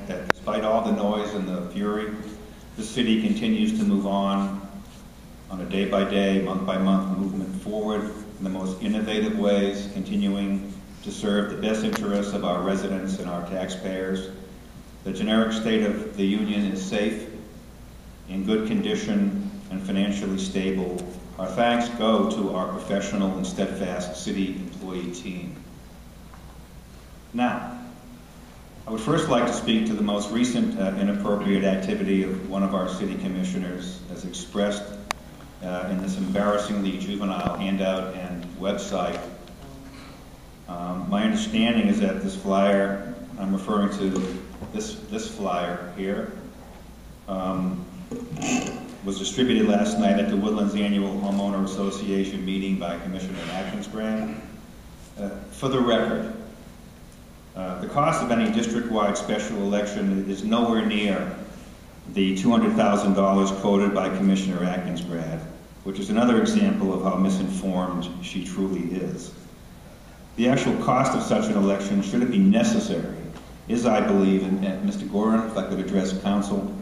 that despite all the noise and the fury, the city continues to move on a day-by-day, month-by-month movement forward in the most innovative ways, continuing to serve the best interests of our residents and our taxpayers. The generic state of the union is safe, in good condition, and financially stable. Our thanks go to our professional and steadfast city employee team. Now, I would first like to speak to the most recent inappropriate activity of one of our city commissioners, as expressed in this embarrassingly juvenile handout and website. My understanding is that this flyer, I'm referring to this flyer here, was distributed last night at the Woodlands Annual Homeowner Association meeting by Commissioner Atkins-Grad. For the record, the cost of any district-wide special election is nowhere near the $200,000 quoted by Commissioner Atkins-Grad, which is another example of how misinformed she truly is. The actual cost of such an election, should it be necessary, is, I believe, and Mr. Gorin, if I could address council,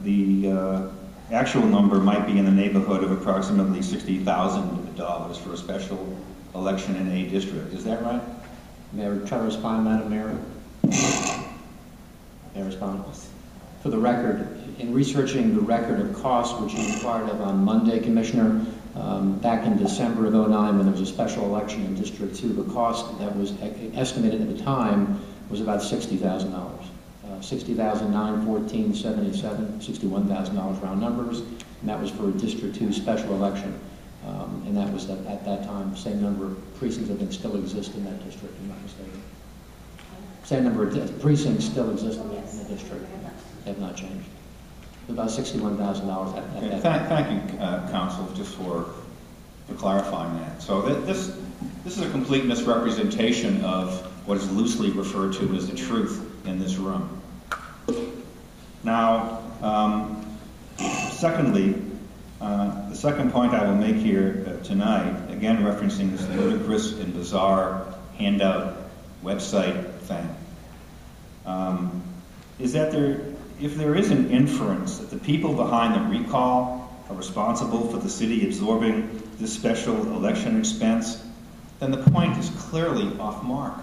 the actual number might be in the neighborhood of approximately $60,000 for a special election in a district. Is that right? May I try to respond, Madam Mayor? May I respond? For the record, in researching the record of costs which you inquired of on Monday, Commissioner, back in December of '09 when there was a special election in District 2, the cost that was estimated at the time was about $60,000. $60,914.77, $61,000 round numbers, and that was for a District 2 special election. And that was at that time, the same number of precincts I think still exist in that district, if I'm not mistaken. Same number of precincts still exist in the district. They have not changed. About $61,000 at that time. Thank you, Council, just for clarifying that. So this is a complete misrepresentation of what is loosely referred to as the truth in this room. Now, secondly, the second point I will make here tonight, again referencing this ludicrous and bizarre handout website thing, is that if there is an inference that the people behind the recall are responsible for the city absorbing this special election expense, then the point is clearly off mark.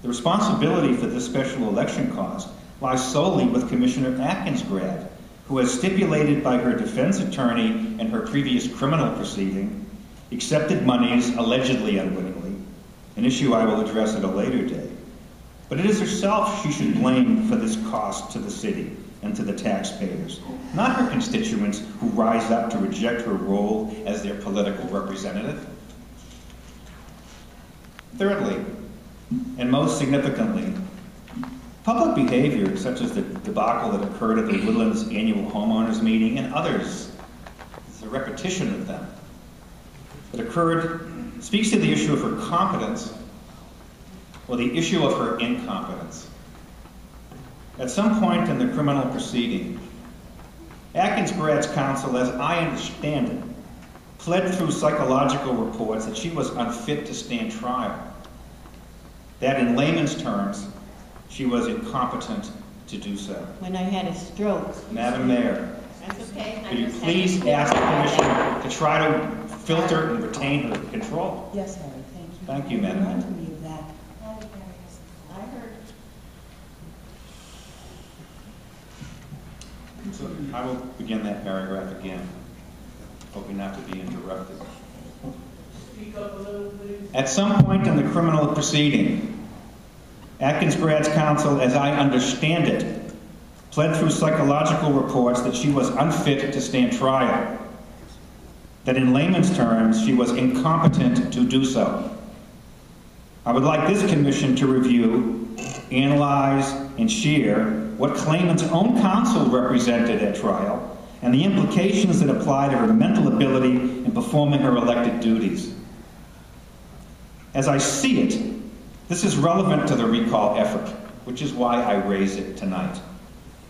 The responsibility for this special election cost lies solely with Commissioner Atkins-Grad, who has stipulated by her defense attorney in her previous criminal proceeding, accepted monies allegedly unwittingly, an issue I will address at a later date. But it is herself she should blame for this cost to the city and to the taxpayers, not her constituents who rise up to reject her role as their political representative. Thirdly, and most significantly, public behavior such as the debacle that occurred at the Woodlands Annual Homeowners Meeting and others, it's a repetition of them, that occurred, speaks to the issue of her competence or the issue of her incompetence. At some point in the criminal proceeding, Atkins-Grad's counsel, as I understand it, pled through psychological reports that she was unfit to stand trial. That in layman's terms, she was incompetent to do so. When I had a stroke. Madam Mayor, That's okay. could you please ask the Commissioner to try to filter and retain her control? Yes, Harry, thank you. Thank you, Madam Mayor. Reminded me of that. I heard. So I will begin that paragraph again, hoping not to be interrupted. Speak up a little, please. At some point in the criminal proceeding, Atkins-Grad's counsel, as I understand it, pled through psychological reports that she was unfit to stand trial, that in layman's terms, she was incompetent to do so. I would like this commission to review, analyze, and share what claimant's own counsel represented at trial and the implications that apply to her mental ability in performing her elected duties. As I see it, this is relevant to the recall effort, which is why I raise it tonight.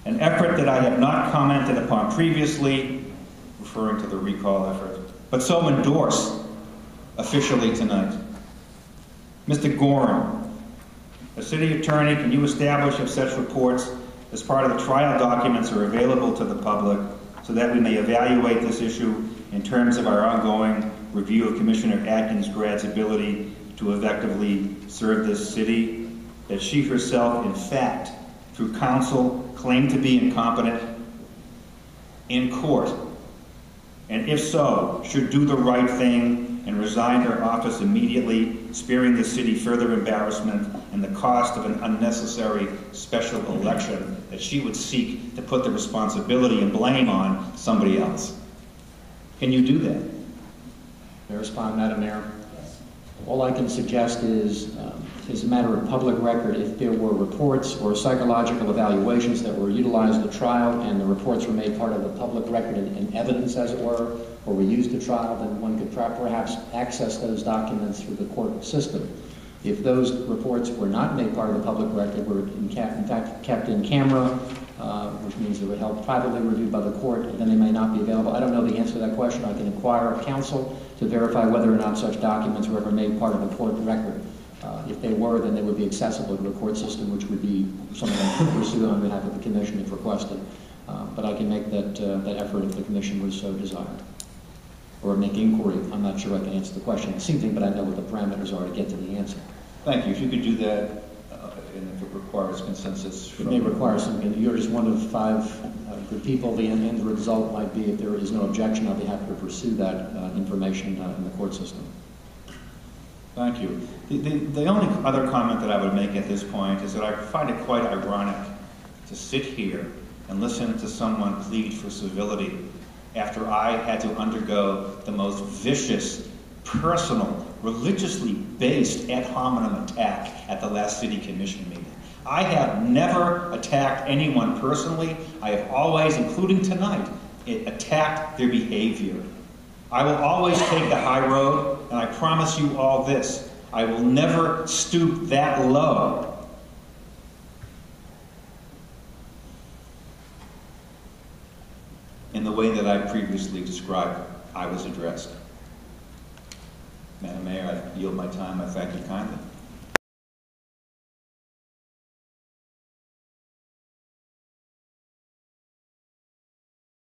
An effort that I have not commented upon previously, referring to the recall effort, but so endorse officially tonight. Mr. Gorin, A city attorney, can you establish if such reports as part of the trial documents are available to the public so that we may evaluate this issue in terms of our ongoing review of Commissioner Atkins-Grad's ability to effectively serve this city? That she herself, in fact, through counsel, claimed to be incompetent in court, and if so, should do the right thing and resign her office immediately, sparing the city further embarrassment and the cost of an unnecessary special election that she would seek to put the responsibility and blame on somebody else. Can you do that? May I respond, Madam Mayor? All I can suggest is, as a matter of public record, if there were reports or psychological evaluations that were utilized at trial and the reports were made part of the public record and evidence, as it were, or were used at trial, then one could perhaps access those documents through the court system. If those reports were not made part of the public record, were in fact kept in camera, which means they were held privately reviewed by the court, then they may not be available. I don't know the answer to that question. I can inquire of counsel to verify whether or not such documents were ever made part of the court record. If they were, then they would be accessible to the court system, which would be something I could pursue on behalf of the commission if requested. But I can make that effort if the commission would so desire. Or make inquiry. I'm not sure I can answer the question this evening, but I know what the parameters are to get to the answer. Thank you. If you could do that, and if it requires consensus from... It may require some, you're just one of 5 good people. The end result might be, if there is no objection, I'll be happy to pursue that information in the court system. Thank you. The only other comment that I would make at this point is that I find it quite ironic to sit here and listen to someone plead for civility after I had to undergo the most vicious, personal, religiously based ad hominem attack at the last city commission meeting. I have never attacked anyone personally. I have always, including tonight, attacked their behavior. I will always take the high road, and I promise you all this: I will never stoop that low. In the way that I previously described, I was addressed. Madam Mayor, I yield my time. I thank you kindly.